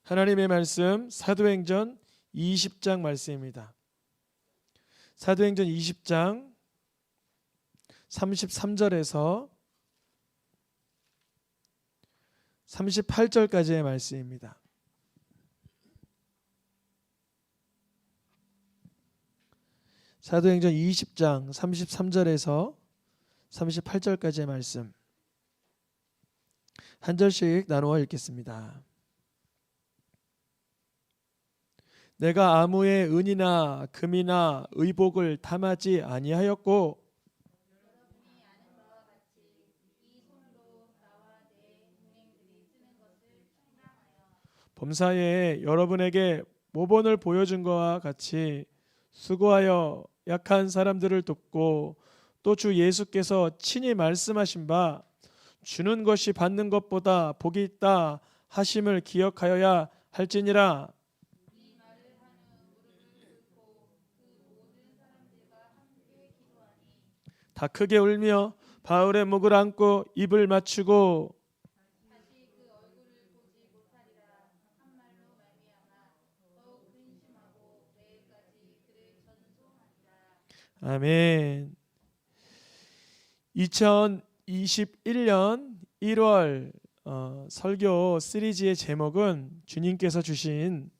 하나님의 말씀 사도행전 20장 말씀입니다. 사도행전 20장 33절에서 38절까지의 말씀입니다. 사도행전 20장 33절에서 38절까지의 말씀 한 절씩 나누어 읽겠습니다. 내가 아무의 은이나 금이나 의복을 탐하지 아니하였고 범사에 여러분에게 모본을 보여준 것과 같이 수고하여 약한 사람들을 돕고 또 주 예수께서 친히 말씀하신 바 주는 것이 받는 것보다 복이 있다 하심을 기억하여야 할지니라. 다 크게 울며 바울의 목을 안고 입을 맞추고 아멘. 2021년 1월 설교 시리즈의 제목은 주님께서 주신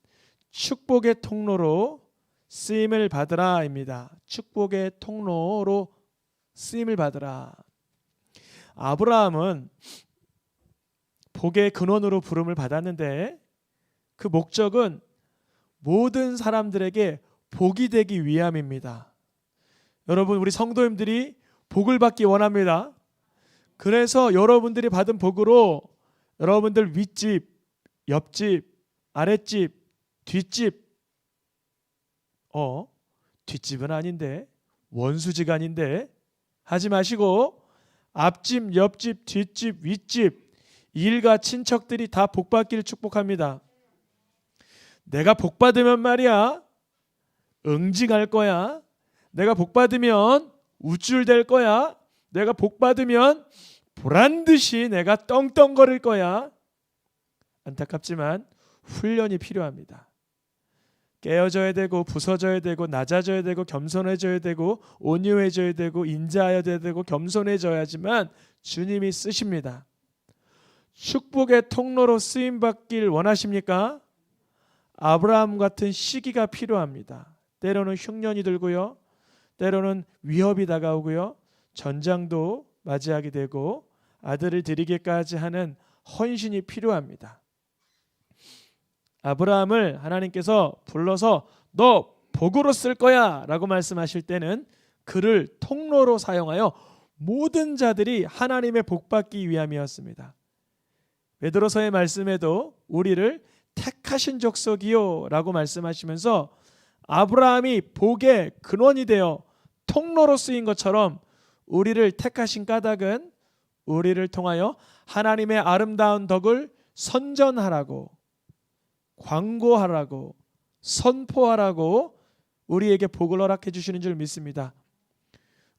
축복의 통로로 쓰임을 받으라입니다. 축복의 통로로 쓰임을 받으라. 아브라함은 복의 근원으로 부름을 받았는데 그 목적은 모든 사람들에게 복이 되기 위함입니다. 여러분, 우리 성도님들이 복을 받기 원합니다. 그래서 여러분들이 받은 복으로 여러분들 윗집, 옆집, 아랫집, 뒷집 뒷집은 아닌데 원수지가 아닌데 하지 마시고 앞집, 옆집, 뒷집, 윗집, 일가 친척들이 다 복받기를 축복합니다. 내가 복받으면 말이야 응징할 거야. 내가 복받으면 우쭐댈 거야. 내가 복받으면 보란듯이 내가 떵떵거릴 거야. 안타깝지만 훈련이 필요합니다. 깨어져야 되고 부서져야 되고 낮아져야 되고 겸손해져야 되고 온유해져야 되고 인자해야 되고 겸손해져야지만 주님이 쓰십니다. 축복의 통로로 쓰임받길 원하십니까? 아브라함 같은 시기가 필요합니다. 때로는 흉년이 들고요. 때로는 위협이 다가오고요. 전장도 맞이하게 되고 아들을 드리기까지 하는 헌신이 필요합니다. 아브라함을 하나님께서 불러서 너 복으로 쓸 거야 라고 말씀하실 때는 그를 통로로 사용하여 모든 자들이 하나님의 복받기 위함이었습니다. 베드로서의 말씀에도 우리를 택하신 족속이요 라고 말씀하시면서 아브라함이 복의 근원이 되어 통로로 쓰인 것처럼 우리를 택하신 까닭은 우리를 통하여 하나님의 아름다운 덕을 선전하라고, 광고하라고, 선포하라고 우리에게 복을 허락해 주시는 줄 믿습니다.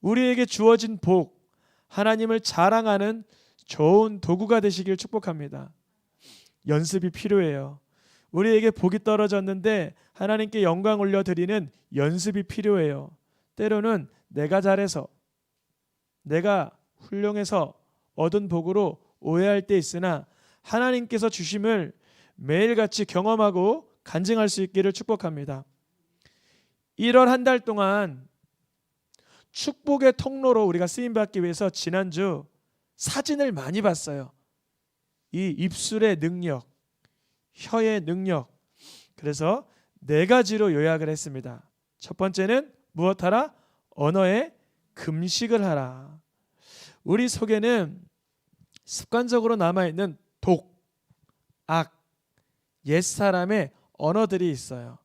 우리에게 주어진 복, 하나님을 자랑하는 좋은 도구가 되시길 축복합니다. 연습이 필요해요. 우리에게 복이 떨어졌는데 하나님께 영광 올려드리는 연습이 필요해요. 때로는 내가 잘해서, 내가 훌륭해서 얻은 복으로 오해할 때 있으나 하나님께서 주심을 매일같이 경험하고 간증할 수 있기를 축복합니다. 1월 한 달 동안 축복의 통로로 우리가 쓰임받기 위해서 지난주 사진을 많이 봤어요. 이 입술의 능력, 혀의 능력. 그래서 4가지로 요약을 했습니다. 첫 번째는 무엇하라? 언어의 금식을 하라. 우리 속에는 습관적으로 남아있는 독, 악, 옛사람의 언어들이 있어요.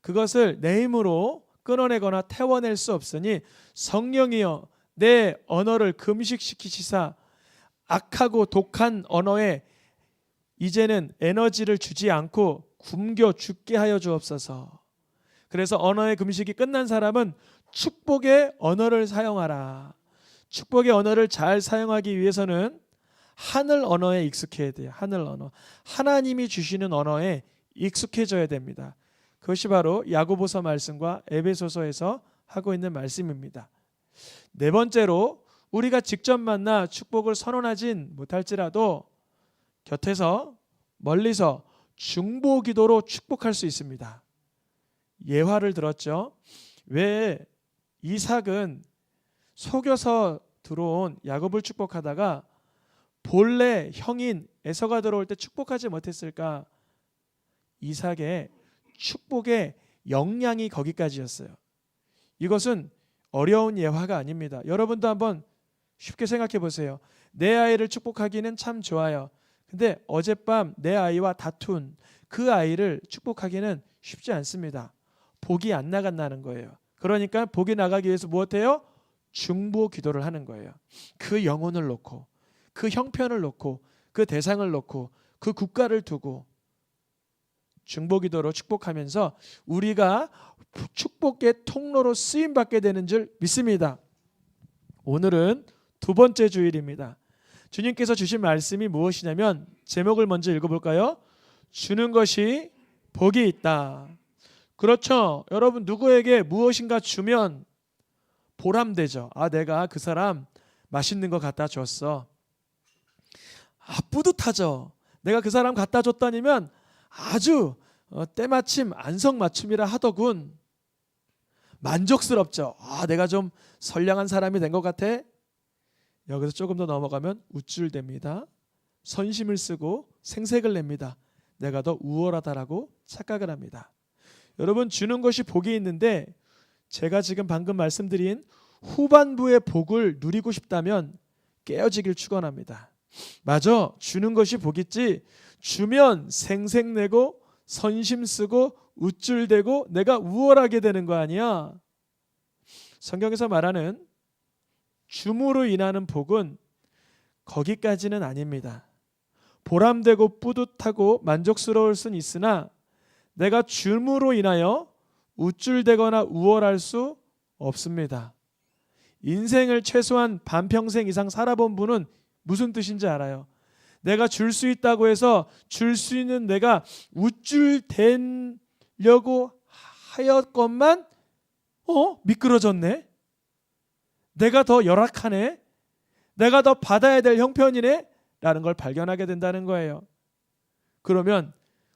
그것을 내 힘으로 끊어내거나 태워낼 수 없으니 성령이여 내 언어를 금식시키시사 악하고 독한 언어에 이제는 에너지를 주지 않고 굶겨 죽게 하여 주옵소서. 그래서 언어의 금식이 끝난 사람은 축복의 언어를 사용하라. 축복의 언어를 잘 사용하기 위해서는 하늘 언어에 익숙해야 돼요. 하늘 언어. 하나님이 주시는 언어에 익숙해져야 됩니다. 그것이 바로 야고보서 말씀과 에베소서에서 하고 있는 말씀입니다. 네 번째로 우리가 직접 만나 축복을 선언하진 못할지라도 곁에서 멀리서 중보 기도로 축복할 수 있습니다. 예화를 들었죠. 왜 이삭은 속여서 들어온 야곱을 축복하다가 본래 형인 에서가 들어올 때 축복하지 못했을까? 이삭의 축복의 역량이 거기까지였어요. 이것은 어려운 예화가 아닙니다. 여러분도 한번 쉽게 생각해 보세요. 내 아이를 축복하기는 참 좋아요. 근데 어젯밤 내 아이와 다툰 그 아이를 축복하기는 쉽지 않습니다. 복이 안 나간다는 거예요. 그러니까 복이 나가기 위해서 무엇해요? 중보 기도를 하는 거예요. 그 영혼을 놓고, 그 형편을 놓고, 그 대상을 놓고, 그 국가를 두고 중보 기도로 축복하면서 우리가 축복의 통로로 쓰임 받게 되는 줄 믿습니다. 오늘은 두 번째 주일입니다. 주님께서 주신 말씀이 무엇이냐면 제목을 먼저 읽어볼까요? 주는 것이 복이 있다. 그렇죠. 여러분 누구에게 무엇인가 주면 보람되죠. 내가 그 사람 맛있는 거 갖다 줬어. 뿌듯하죠. 내가 그 사람 갖다 줬다니면 아주 때마침 안성맞춤이라 하더군. 만족스럽죠. 내가 좀 선량한 사람이 된 것 같아. 여기서 조금 더 넘어가면 우쭐댑니다. 선심을 쓰고 생색을 냅니다. 내가 더 우월하다라고 착각을 합니다. 여러분 주는 것이 복이 있는데 제가 지금 방금 말씀드린 후반부의 복을 누리고 싶다면 깨어지길 축원합니다. 맞아, 주는 것이 복있지. 주면 생색내고 선심 쓰고 우쭐대고 내가 우월하게 되는 거 아니야. 성경에서 말하는 줌으로 인하는 복은 거기까지는 아닙니다. 보람되고 뿌듯하고 만족스러울 수는 있으나 내가 줌으로 인하여 우쭐대거나 우월할 수 없습니다. 인생을 최소한 반평생 이상 살아본 분은 무슨 뜻인지 알아요. 내가 줄 수 있다고 해서 줄 수 있는 내가 우쭐대려고 하였건만 미끄러졌네. 내가 더 열악하네. 내가 더 받아야 될 형편이네 라는 걸 발견하게 된다는 거예요. 그러면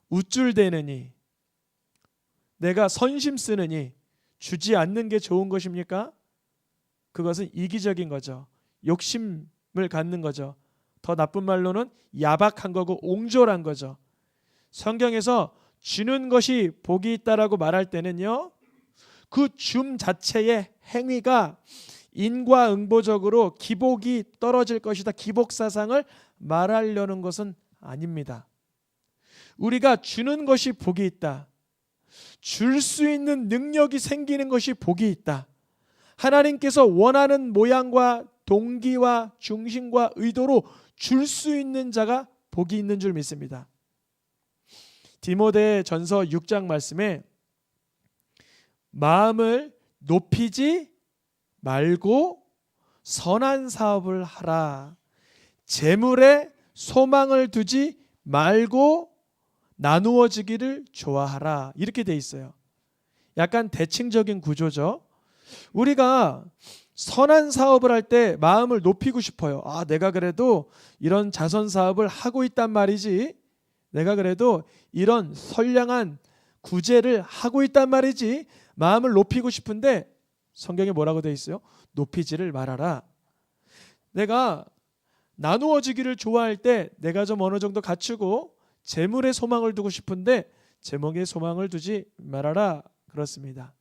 우쭐대느니 내가 선심 쓰느니 주지 않는 게 좋은 것입니까? 그것은 이기적인 거죠. 욕심을 갖는 거죠. 더 나쁜 말로는 야박한 거고 옹졸한 거죠. 성경에서 주는 것이 복이 있다라고 말할 때는요, 그 줌 자체의 행위가 인과응보적으로 기복이 떨어질 것이다, 기복사상을 말하려는 것은 아닙니다. 우리가 주는 것이 복이 있다, 줄 수 있는 능력이 생기는 것이 복이 있다, 하나님께서 원하는 모양과 동기와 중심과 의도로 줄 수 있는 자가 복이 있는 줄 믿습니다. 디모데 전서 6장 말씀에 마음을 높이지 말고 선한 사업을 하라. 재물에 소망을 두지 말고 나누어지기를 좋아하라. 이렇게 돼 있어요. 약간 대칭적인 구조죠. 우리가 선한 사업을 할 때 마음을 높이고 싶어요. 내가 그래도 이런 자선 사업을 하고 있단 말이지. 내가 그래도 이런 선량한 구제를 하고 있단 말이지. 마음을 높이고 싶은데 성경에 뭐라고 돼 있어요? 높이지를 말아라. 내가 나누어지기를 좋아할 때 내가 좀 어느 정도 갖추고 재물에 소망을 두고 싶은데 재물에 소망을 두지 말아라. 그렇습니다.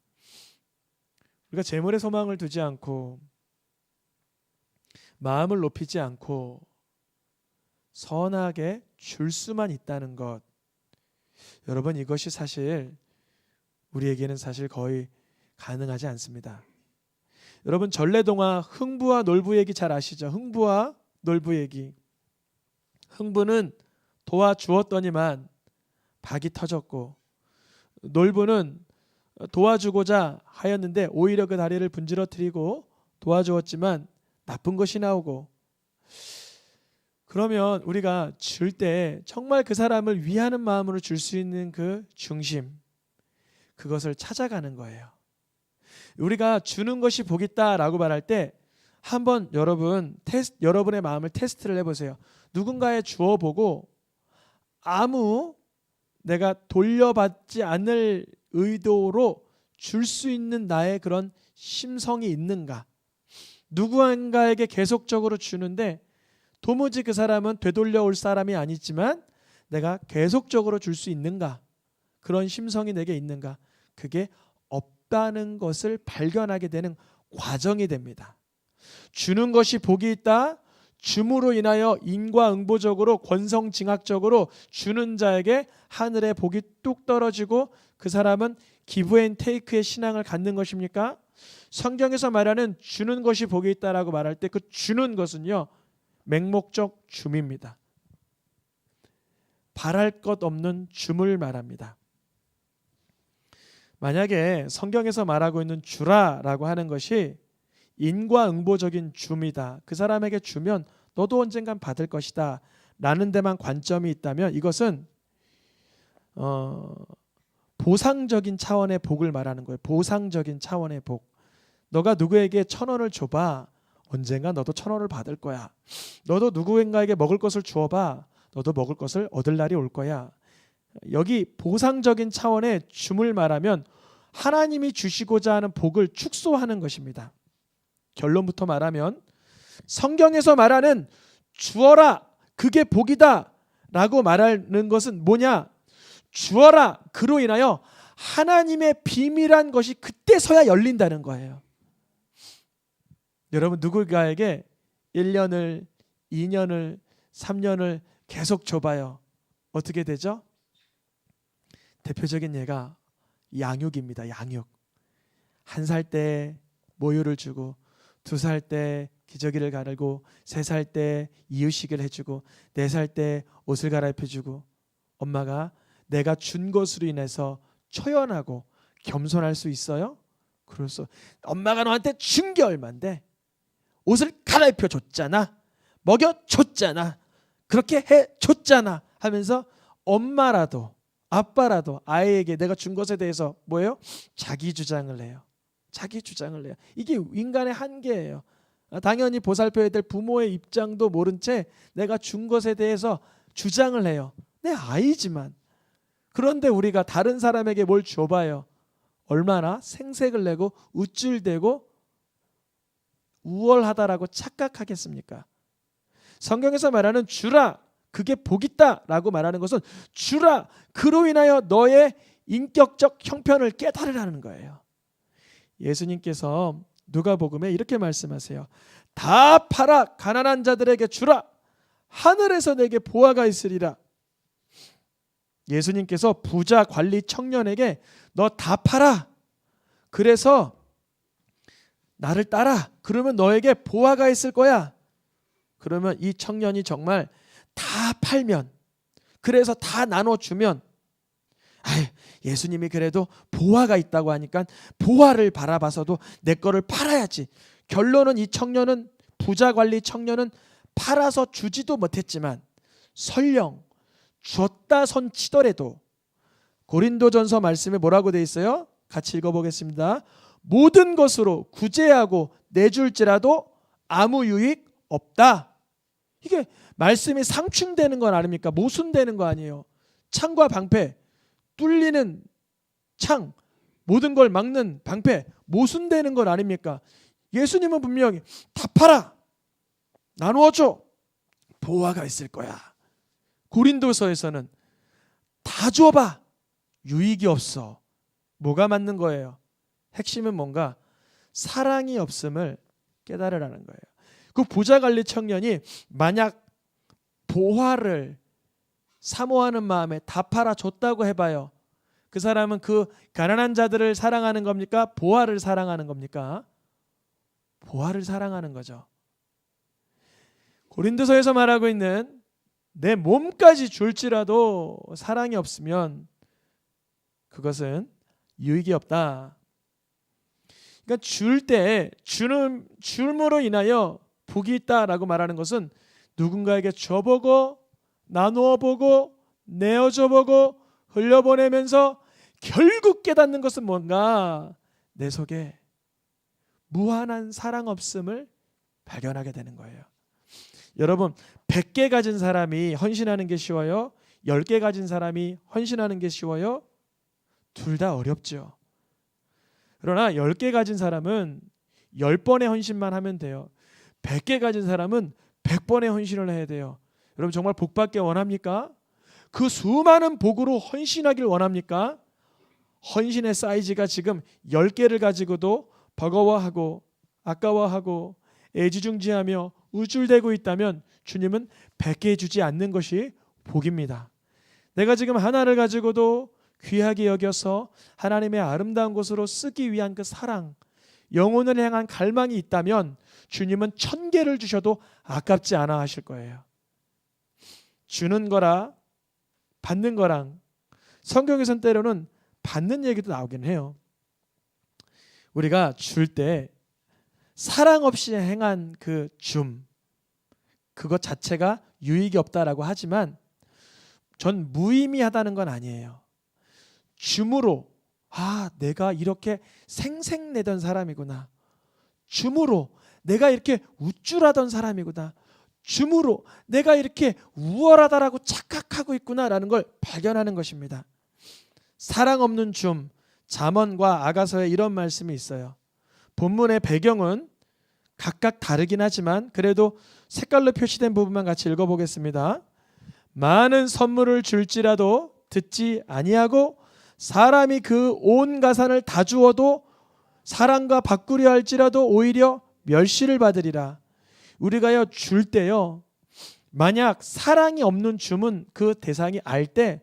우리가 재물에 소망을 두지 않고 마음을 높이지 않고 선하게 줄 수만 있다는 것, 여러분 이것이 사실 우리에게는 사실 거의 가능하지 않습니다. 여러분 전래동화 흥부와 놀부 얘기 잘 아시죠? 흥부와 놀부 얘기. 흥부는 도와주었더니만 박이 터졌고 놀부는 도와주고자 하였는데 오히려 그 다리를 분지러뜨리고 도와주었지만 나쁜 것이 나오고, 그러면 우리가 줄 때 정말 그 사람을 위하는 마음으로 줄 수 있는 그 중심, 그것을 찾아가는 거예요. 우리가 주는 것이 복 있다라고 말할 때 한번 여러분의 마음을 테스트를 해보세요. 누군가에 주어보고 아무 내가 돌려받지 않을 의도로 줄 수 있는 나의 그런 심성이 있는가? 누구한가에게 계속적으로 주는데 도무지 그 사람은 되돌려 올 사람이 아니지만 내가 계속적으로 줄 수 있는가? 그런 심성이 내게 있는가? 그게 없다는 것을 발견하게 되는 과정이 됩니다. 주는 것이 복이 있다. 줌으로 인하여 인과응보적으로 권성징악적으로 주는 자에게 하늘의 복이 뚝 떨어지고 그 사람은 기브앤테이크의 신앙을 갖는 것입니까? 성경에서 말하는 주는 것이 복이 있다라고 말할 때 그 주는 것은요, 맹목적 줌입니다. 바랄 것 없는 줌을 말합니다. 만약에 성경에서 말하고 있는 주라라고 하는 것이 인과응보적인 줌이다. 그 사람에게 주면 너도 언젠간 받을 것이다 라는 데만 관점이 있다면 이것은 보상적인 차원의 복을 말하는 거예요. 보상적인 차원의 복. 너가 누구에게 1,000원을 줘봐. 언젠가 너도 1,000원을 받을 거야. 너도 누구인가에게 먹을 것을 주어봐. 너도 먹을 것을 얻을 날이 올 거야. 여기 보상적인 차원의 줌을 말하면 하나님이 주시고자 하는 복을 축소하는 것입니다. 결론부터 말하면 성경에서 말하는 주어라 그게 복이다 라고 말하는 것은 뭐냐? 주어라 그로 인하여 하나님의 비밀한 것이 그때서야 열린다는 거예요. 여러분 누군가에게 1년을 2년을 3년을 계속 줘봐요. 어떻게 되죠? 대표적인 예가 양육입니다. 양육. 1살 때 모유를 주고 2살 때 기저귀를 가르고 3살 때 이유식을 해주고 4살 때 옷을 갈아입혀주고 엄마가 내가 준 것으로 인해서 초연하고 겸손할 수 있어요? 그래서 엄마가 너한테 준 게 얼만데 옷을 갈아입혀 줬잖아. 먹여 줬잖아. 그렇게 해 줬잖아 하면서 엄마라도 아빠라도 아이에게 내가 준 것에 대해서 뭐예요? 자기 주장을 해요. 자기 주장을 해요. 이게 인간의 한계예요. 당연히 보살펴야 될 부모의 입장도 모른 채 내가 준 것에 대해서 주장을 해요. 내 아이지만. 그런데 우리가 다른 사람에게 뭘 줘봐요. 얼마나 생색을 내고 우쭐대고 우월하다라고 착각하겠습니까? 성경에서 말하는 주라 그게 복 있다라고 말하는 것은 주라 그로 인하여 너의 인격적 형편을 깨달으라는 거예요. 예수님께서 누가복음에 이렇게 말씀하세요. 다 팔아 가난한 자들에게 주라 하늘에서 내게 보화가 있으리라. 예수님께서 부자 관리 청년에게 너 다 팔아. 그래서 나를 따라. 그러면 너에게 보화가 있을 거야. 그러면 이 청년이 정말 다 팔면 그래서 다 나눠주면 예수님이 그래도 보화가 있다고 하니까 보화를 바라봐서도 내 거를 팔아야지. 결론은 이 청년은 부자 관리 청년은 팔아서 주지도 못했지만 설령 줬다 손 치더라도 고린도전서 말씀에 뭐라고 돼 있어요? 같이 읽어보겠습니다. 모든 것으로 구제하고 내줄지라도 아무 유익 없다. 이게 말씀이 상충되는 건 아닙니까? 모순되는 거 아니에요. 창과 방패, 뚫리는 창, 모든 걸 막는 방패, 모순되는 건 아닙니까? 예수님은 분명히 다 팔아, 나누어줘, 보화가 있을 거야. 고린도서에서는 다 줘봐, 유익이 없어. 뭐가 맞는 거예요? 핵심은 뭔가 사랑이 없음을 깨달으라는 거예요. 그 부자관리 청년이 만약 보화를 사모하는 마음에 다 팔아줬다고 해봐요. 그 사람은 그 가난한 자들을 사랑하는 겁니까? 보화를 사랑하는 겁니까? 보화를 사랑하는 거죠. 고린도서에서 말하고 있는 내 몸까지 줄지라도 사랑이 없으면 그것은 유익이 없다. 그러니까 줄 때 줌으로 인하여 복이 있다라고 말하는 것은 누군가에게 줘보고 나누어 보고 내어줘 보고 흘려보내면서 결국 깨닫는 것은 뭔가 내 속에 무한한 사랑 없음을 발견하게 되는 거예요. 여러분, 100개 가진 사람이 헌신하는 게 쉬워요? 10개 가진 사람이 헌신하는 게 쉬워요? 둘 다 어렵죠. 그러나 10개 가진 사람은 10번의 헌신만 하면 돼요. 100개 가진 사람은 100번의 헌신을 해야 돼요. 여러분, 정말 복받기 원합니까? 그 수많은 복으로 헌신하길 원합니까? 헌신의 사이즈가 지금 10개를 가지고도 버거워하고 아까워하고 애지중지하며 우쭐대고 있다면 주님은 100개 주지 않는 것이 복입니다. 내가 지금 하나를 가지고도 귀하게 여겨서 하나님의 아름다운 곳으로 쓰기 위한 그 사랑, 영혼을 향한 갈망이 있다면 주님은 1000개를 주셔도 아깝지 않아 하실 거예요. 주는 거라 받는 거랑, 성경에선 때로는 받는 얘기도 나오긴 해요. 우리가 줄 때 사랑 없이 행한 그 그것 자체가 유익이 없다라고 하지만 전 무의미하다는 건 아니에요. 줌으로 내가 이렇게 생색내던 사람이구나. 줌으로 내가 이렇게 우쭐하던 사람이구나. 줌으로 내가 이렇게 우월하다라고 착각하고 있구나라는 걸 발견하는 것입니다. 사랑 없는 줌, 잠언과 아가서에 이런 말씀이 있어요. 본문의 배경은 각각 다르긴 하지만 그래도 색깔로 표시된 부분만 같이 읽어보겠습니다. 많은 선물을 줄지라도 듣지 아니하고 사람이 그 온 가산을 다 주어도 사랑과 바꾸려 할지라도 오히려 멸시를 받으리라. 우리가요 줄 때요, 만약 사랑이 없는 줌은 그 대상이 알 때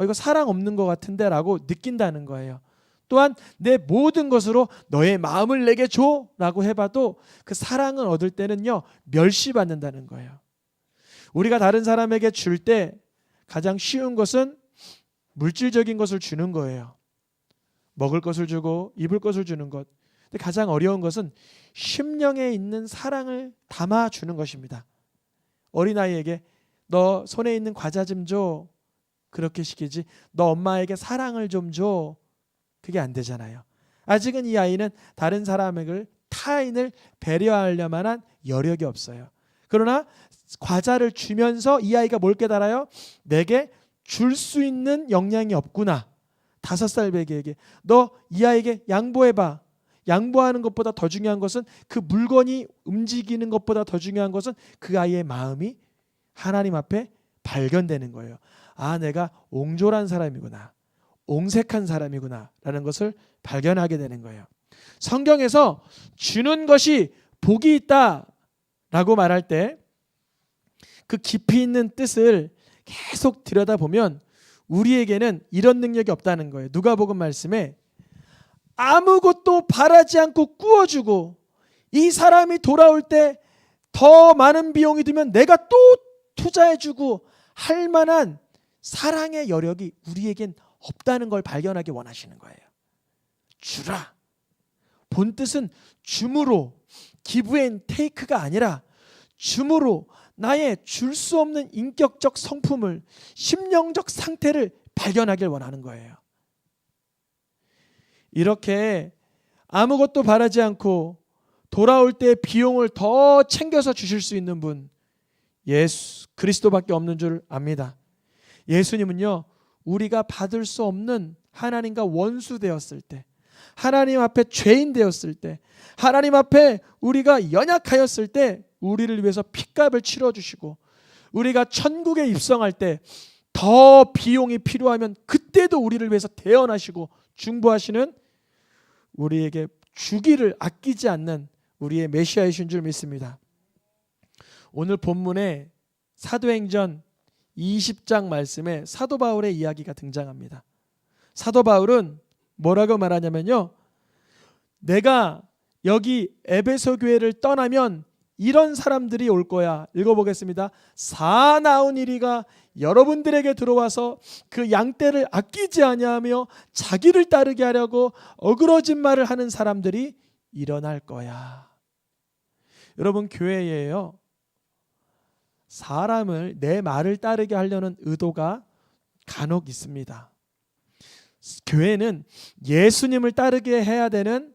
이거 사랑 없는 것 같은데 라고 느낀다는 거예요. 또한 내 모든 것으로 너의 마음을 내게 줘 라고 해봐도 그 사랑을 얻을 때는요 멸시받는다는 거예요. 우리가 다른 사람에게 줄 때 가장 쉬운 것은 물질적인 것을 주는 거예요. 먹을 것을 주고 입을 것을 주는 것. 근데 가장 어려운 것은 심령에 있는 사랑을 담아주는 것입니다. 어린아이에게 너 손에 있는 과자 좀 줘, 그렇게 시키지 너 엄마에게 사랑을 좀 줘, 그게 안 되잖아요. 아직은 이 아이는 다른 사람을, 타인을 배려하려만한 여력이 없어요. 그러나 과자를 주면서 이 아이가 뭘 깨달아요? 내게 줄 수 있는 역량이 없구나. 5살 배기에게 너 이 아이에게 양보해봐. 양보하는 것보다 더 중요한 것은 그 물건이 움직이는 것보다 더 중요한 것은 그 아이의 마음이 하나님 앞에 발견되는 거예요. 내가 옹졸한 사람이구나, 옹색한 사람이구나 라는 것을 발견하게 되는 거예요. 성경에서 주는 것이 복이 있다 라고 말할 때 그 깊이 있는 뜻을 계속 들여다보면 우리에게는 이런 능력이 없다는 거예요. 누가복음 말씀에 아무것도 바라지 않고 꾸어주고 이 사람이 돌아올 때 더 많은 비용이 들면 내가 또 투자해주고 할 만한 사랑의 여력이 우리에겐 없다는 걸 발견하기 원하시는 거예요. 주라. 본 뜻은 줌으로, give and take가 아니라 줌으로 나의 줄 수 없는 인격적 성품을, 심령적 상태를 발견하길 원하는 거예요. 이렇게 아무것도 바라지 않고 돌아올 때 비용을 더 챙겨서 주실 수 있는 분, 예수 그리스도밖에 없는 줄 압니다. 예수님은요, 우리가 받을 수 없는 하나님과 원수 되었을 때, 하나님 앞에 죄인 되었을 때, 하나님 앞에 우리가 연약하였을 때 우리를 위해서 핏값을 치러주시고, 우리가 천국에 입성할 때 더 비용이 필요하면 그때도 우리를 위해서 대언하시고 중보하시는, 우리에게 주기를 아끼지 않는 우리의 메시아이신 줄 믿습니다. 오늘 본문에 사도행전 20장 말씀에 사도 바울의 이야기가 등장합니다. 사도 바울은 뭐라고 말하냐면요, 내가 여기 에베소 교회를 떠나면 이런 사람들이 올 거야. 읽어보겠습니다. 사나운 이리가 여러분들에게 들어와서 그 양떼를 아끼지 아니하며 자기를 따르게 하려고 어그러진 말을 하는 사람들이 일어날 거야. 여러분, 교회에요, 사람을 내 말을 따르게 하려는 의도가 간혹 있습니다. 교회는 예수님을 따르게 해야 되는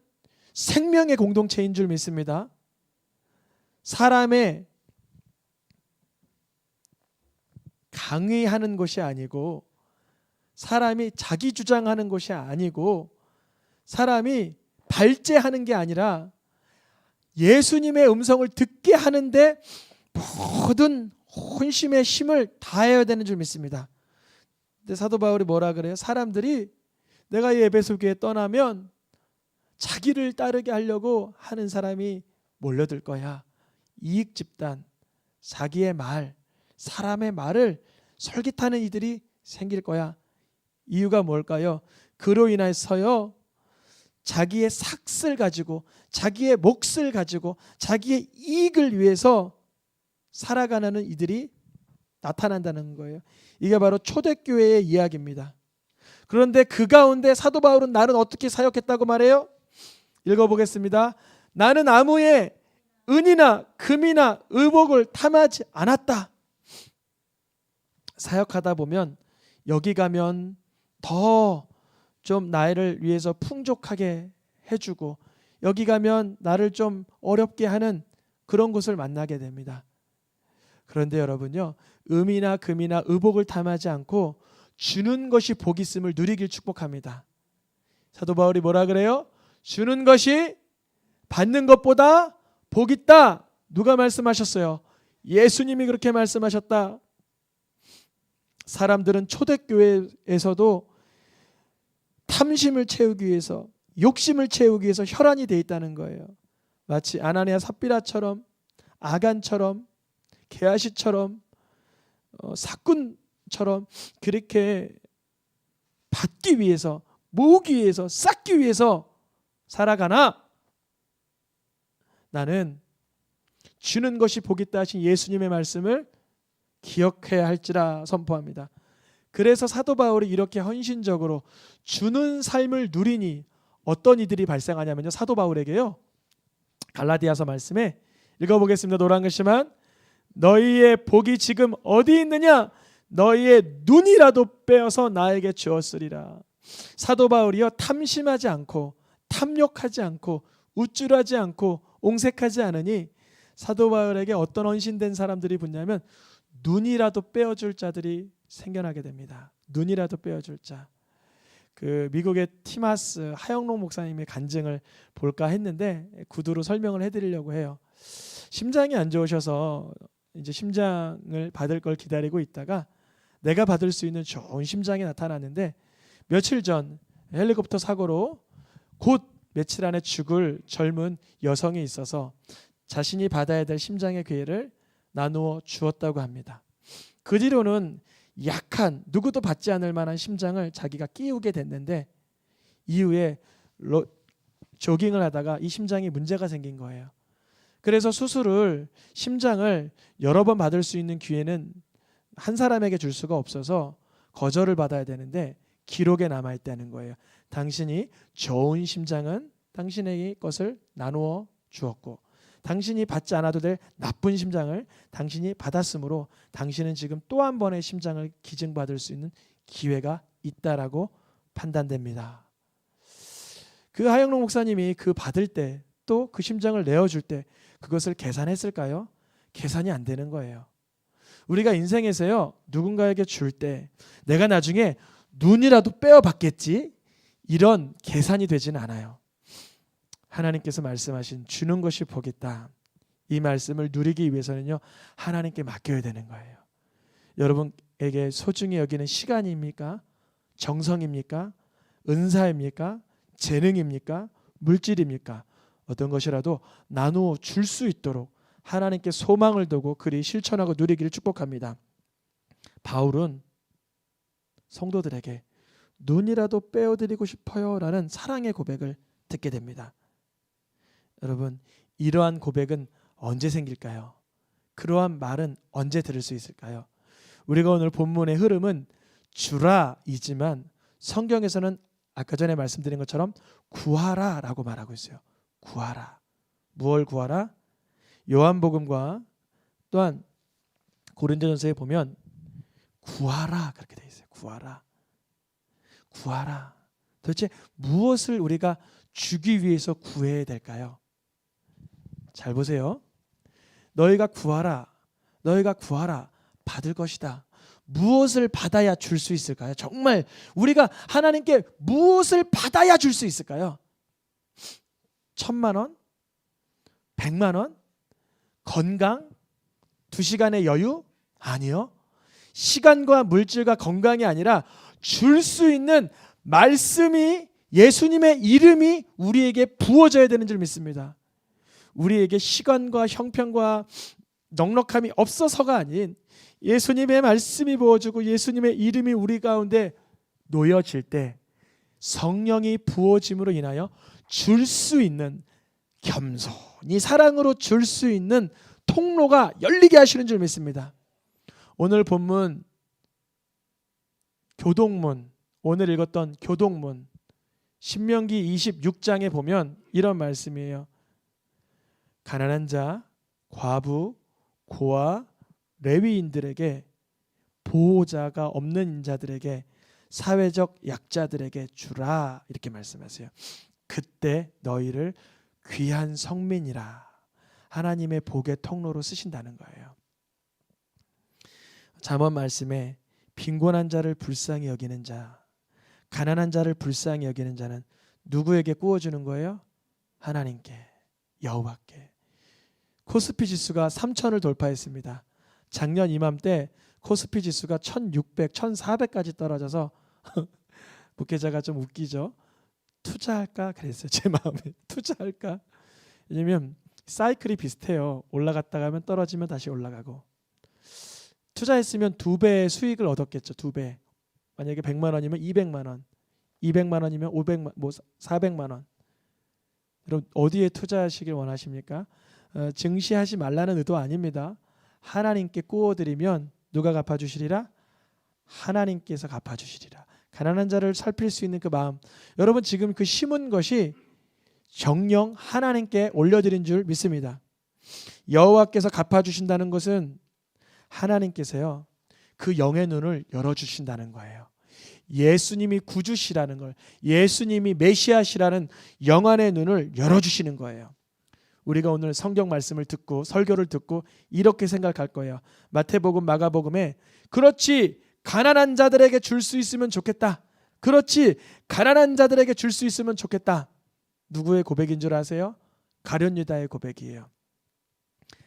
생명의 공동체인 줄 믿습니다. 사람의 강의하는 것이 아니고, 사람이 자기 주장하는 것이 아니고, 사람이 발제하는 게 아니라 예수님의 음성을 듣게 하는데 모든 혼심의 힘을 다해야 되는 줄 믿습니다. 근데 사도 바울이 뭐라 그래요? 사람들이 내가 이 에베소 교회에 떠나면 자기를 따르게 하려고 하는 사람이 몰려들 거야. 이익 집단, 자기의 말, 사람의 말을 솔깃하는 이들이 생길 거야. 이유가 뭘까요? 그로 인해서요, 자기의 삭을 가지고, 자기의 몫을 가지고, 자기의 이익을 위해서 살아가는 이들이 나타난다는 거예요. 이게 바로 초대교회의 이야기입니다. 그런데 그 가운데 사도 바울은 나는 어떻게 사역했다고 말해요? 읽어보겠습니다. 나는 아무의 은이나 금이나 의복을 탐하지 않았다. 사역하다 보면 여기 가면 더 좀 나를 위해서 풍족하게 해주고, 여기 가면 나를 좀 어렵게 하는 그런 곳을 만나게 됩니다. 그런데 여러분요, 음이나 금이나 의복을 탐하지 않고 주는 것이 복 있음을 누리길 축복합니다. 사도 바울이 뭐라 그래요? 주는 것이 받는 것보다 복 있다. 누가 말씀하셨어요? 예수님이 그렇게 말씀하셨다. 사람들은 초대교회에서도 탐심을 채우기 위해서, 욕심을 채우기 위해서 혈안이 돼 있다는 거예요. 마치 아나니아 삽비라처럼, 아간처럼, 게하시처럼, 사꾼처럼 그렇게 받기 위해서, 모으기 위해서, 쌓기 위해서 살아가나, 나는 주는 것이 복 있다 하신 예수님의 말씀을 기억해야 할지라 선포합니다. 그래서 사도 바울이 이렇게 헌신적으로 주는 삶을 누리니 어떤 이들이 발생하냐면요, 사도 바울에게요, 갈라디아서 말씀에 읽어보겠습니다. 노란 글씨만. 너희의 복이 지금 어디 있느냐? 너희의 눈이라도 빼어서 나에게 주었으리라. 사도 바울이요, 탐심하지 않고, 탐욕하지 않고, 우쭐하지 않고, 옹색하지 않으니 사도 바울에게 어떤 헌신된 사람들이 붙냐면 눈이라도 빼어줄 자들이 생겨나게 됩니다. 눈이라도 빼어줄 자. 그 미국의 티마스 하영록 목사님의 간증을 볼까 했는데 구두로 설명을 해드리려고 해요. 심장이 안 좋으셔서 이제 심장을 받을 걸 기다리고 있다가 내가 받을 수 있는 좋은 심장이 나타났는데, 며칠 전 헬리콥터 사고로 곧 며칠 안에 죽을 젊은 여성이 있어서 자신이 받아야 될 심장의 기회를 나누어 주었다고 합니다. 그 뒤로는 약한, 누구도 받지 않을 만한 심장을 자기가 끼우게 됐는데, 이후에 조깅을 하다가 이 심장이 문제가 생긴 거예요. 그래서 심장을 여러 번 받을 수 있는 기회는 한 사람에게 줄 수가 없어서 거절을 받아야 되는데 기록에 남아있다는 거예요. 당신이 좋은 심장은 당신에게 것을 나누어 주었고, 당신이 받지 않아도 될 나쁜 심장을 당신이 받았으므로 당신은 지금 또 한 번의 심장을 기증받을 수 있는 기회가 있다라고 판단됩니다. 그 하영록 목사님이 그 받을 때, 또 그 심장을 내어줄 때 그것을 계산했을까요? 계산이 안 되는 거예요. 우리가 인생에서요, 누군가에게 줄 때 내가 나중에 눈이라도 빼어 받겠지, 이런 계산이 되지는 않아요. 하나님께서 말씀하신 주는 것이 복 있다, 이 말씀을 누리기 위해서는요, 하나님께 맡겨야 되는 거예요. 여러분에게 소중히 여기는 시간입니까? 정성입니까? 은사입니까? 재능입니까? 물질입니까? 어떤 것이라도 나누어 줄 수 있도록 하나님께 소망을 두고 그리 실천하고 누리기를 축복합니다. 바울은 성도들에게 눈이라도 빼어드리고 싶어요 라는 사랑의 고백을 듣게 됩니다. 여러분, 이러한 고백은 언제 생길까요? 그러한 말은 언제 들을 수 있을까요? 우리가 오늘 본문의 흐름은 주라이지만 성경에서는 아까 전에 말씀드린 것처럼 구하라라고 말하고 있어요. 구하라. 무엇을 구하라? 요한복음과 또한 고린도전서에 보면 구하라 그렇게 돼 있어요. 구하라. 구하라. 도대체 무엇을 우리가 주기 위해서 구해야 될까요? 잘 보세요. 너희가 구하라. 너희가 구하라. 받을 것이다. 무엇을 받아야 줄 수 있을까요? 정말 우리가 하나님께 무엇을 받아야 줄 수 있을까요? 1,000만 원? 100만 원? 건강? 2시간의 여유? 아니요. 시간과 물질과 건강이 아니라 줄 수 있는 말씀이, 예수님의 이름이 우리에게 부어져야 되는 줄 믿습니다. 우리에게 시간과 형편과 넉넉함이 없어서가 아닌 예수님의 말씀이 부어지고 예수님의 이름이 우리 가운데 놓여질 때 성령이 부어짐으로 인하여 줄 수 있는, 겸손히 사랑으로 줄 수 있는 통로가 열리게 하시는 줄 믿습니다. 오늘 본문 교동문, 오늘 읽었던 교동문 신명기 26장에 보면 이런 말씀이에요. 가난한 자, 과부, 고아, 레위인들에게, 보호자가 없는 자들에게, 사회적 약자들에게 주라 이렇게 말씀하세요. 그때 너희를 귀한 성민이라 하나님의 복의 통로로 쓰신다는 거예요. 잠언 말씀에 빈곤한 자를 불쌍히 여기는 자, 가난한 자를 불쌍히 여기는 자는 누구에게 꾸어주는 거예요? 하나님께, 여호와께. 코스피 지수가 3,000을 돌파했습니다. 작년 이맘때 코스피 지수가 1,600, 1,400까지 떨어져서 목회자가 좀 웃기죠. 투자할까 그랬어요. 제 마음에 투자할까. 왜냐면 사이클이 비슷해요. 올라갔다가 하면 떨어지면 다시 올라가고. 투자했으면 2배의 수익을 얻었겠죠. 2배. 만약에 100만 원이면 200만 원, 200만 원이면 500만, 뭐 400만 원. 여러분 어디에 투자하시길 원하십니까? 증시하지 말라는 의도 아닙니다. 하나님께 꾸어드리면 누가 갚아주시리라? 하나님께서 갚아주시리라. 가난한 자를 살필 수 있는 그 마음, 여러분 지금 그 심은 것이 정령 하나님께 올려드린 줄 믿습니다. 여호와께서 갚아주신다는 것은 하나님께서요 그 영의 눈을 열어주신다는 거예요. 예수님이 구주시라는 걸, 예수님이 메시아시라는 영안의 눈을 열어주시는 거예요. 우리가 오늘 성경 말씀을 듣고 설교를 듣고 이렇게 생각할 거예요. 마태복음, 마가복음에 그렇지 가난한 자들에게 줄 수 있으면 좋겠다. 그렇지 가난한 자들에게 줄 수 있으면 좋겠다. 누구의 고백인 줄 아세요? 가룟 유다의 고백이에요.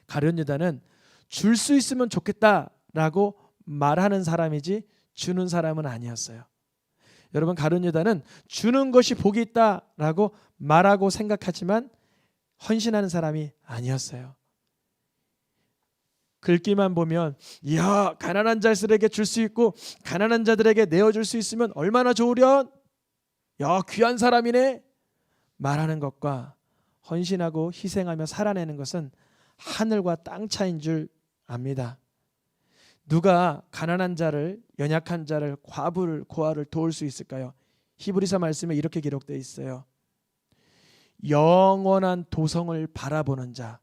가룟 유다는 줄 수 있으면 좋겠다라고 말하는 사람이지 주는 사람은 아니었어요. 여러분 가룟 유다는 주는 것이 복이 있다라고 말하고 생각하지만 헌신하는 사람이 아니었어요. 글귀만 보면 이야 가난한 자들에게 줄 수 있고 가난한 자들에게 내어줄 수 있으면 얼마나 좋으련, 야 귀한 사람이네 말하는 것과 헌신하고 희생하며 살아내는 것은 하늘과 땅 차이인 줄 압니다. 누가 가난한 자를, 연약한 자를, 과부를, 고아를 도울 수 있을까요? 히브리서 말씀에 이렇게 기록되어 있어요. 영원한 도성을 바라보는 자,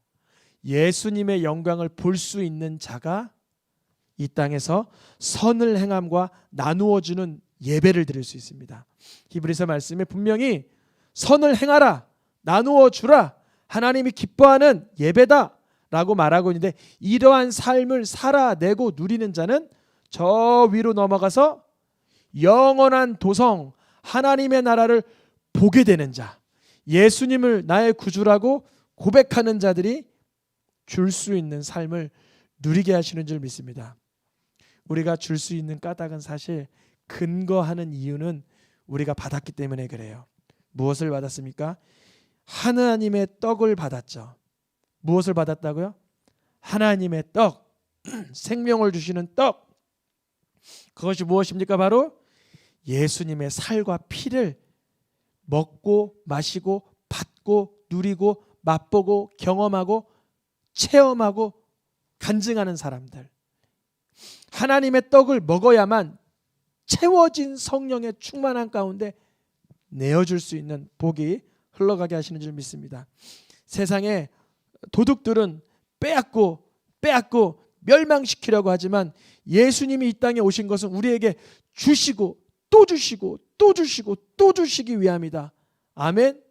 예수님의 영광을 볼 수 있는 자가 이 땅에서 선을 행함과 나누어 주는 예배를 드릴 수 있습니다. 히브리서 말씀에 분명히 선을 행하라, 나누어 주라, 하나님이 기뻐하는 예배다 라고 말하고 있는데, 이러한 삶을 살아내고 누리는 자는 저 위로 넘어가서 영원한 도성 하나님의 나라를 보게 되는 자, 예수님을 나의 구주라고 고백하는 자들이 줄 수 있는 삶을 누리게 하시는 줄 믿습니다. 우리가 줄 수 있는 까닭은 사실 근거하는 이유는 우리가 받았기 때문에 그래요. 무엇을 받았습니까? 하나님의 떡을 받았죠. 무엇을 받았다고요? 하나님의 떡, 생명을 주시는 떡. 그것이 무엇입니까? 바로 예수님의 살과 피를 먹고 마시고 받고 누리고 맛보고 경험하고 체험하고 간증하는 사람들. 하나님의 떡을 먹어야만 채워진 성령의 충만한 가운데 내어줄 수 있는 복이 흘러가게 하시는 줄 믿습니다. 세상에 도둑들은 빼앗고 멸망시키려고 하지만 예수님이 이 땅에 오신 것은 우리에게 주시고 또 주시고 또 주시고 또 주시기 위함이다. 아멘.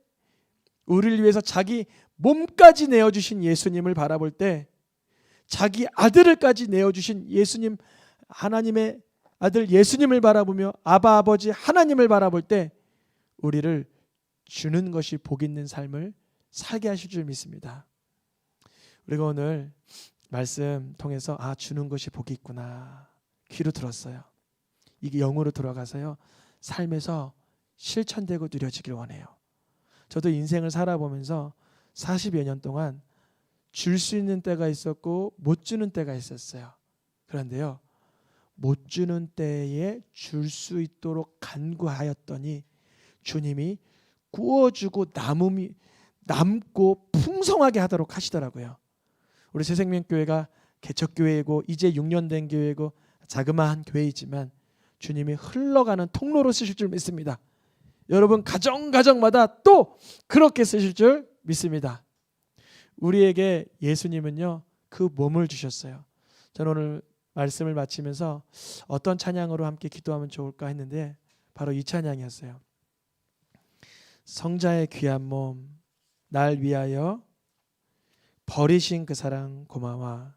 우리를 위해서 자기 몸까지 내어주신 예수님을 바라볼 때, 자기 아들을까지 내어주신 예수님, 하나님의 아들 예수님을 바라보며 아바 아버지 하나님을 바라볼 때 우리를 주는 것이 복 있는 삶을 살게 하실 줄 믿습니다. 우리가 오늘 말씀 통해서 주는 것이 복이 있구나 귀로 들었어요. 이게 영으로 들어가서요 삶에서 실천되고 누려지길 원해요. 저도 인생을 살아보면서 40여 년 동안 줄 수 있는 때가 있었고 못 주는 때가 있었어요. 그런데요, 못 주는 때에 줄 수 있도록 간구하였더니 주님이 구워주고 남고 풍성하게 하도록 하시더라고요. 우리 새생명교회가 개척교회이고 이제 6년 된 교회이고 자그마한 교회이지만 주님이 흘러가는 통로로 쓰실 줄 믿습니다. 여러분 가정마다 또 그렇게 쓰실 줄 믿습니다. 우리에게 예수님은요 그 몸을 주셨어요. 저는 오늘 말씀을 마치면서 어떤 찬양으로 함께 기도하면 좋을까 했는데 바로 이 찬양이었어요. 성자의 귀한 몸 날 위하여 버리신 그 사랑 고마워.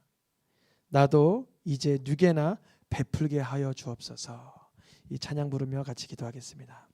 나도 이제 누게나 베풀게 하여 주옵소서. 이 찬양 부르며 같이 기도하겠습니다.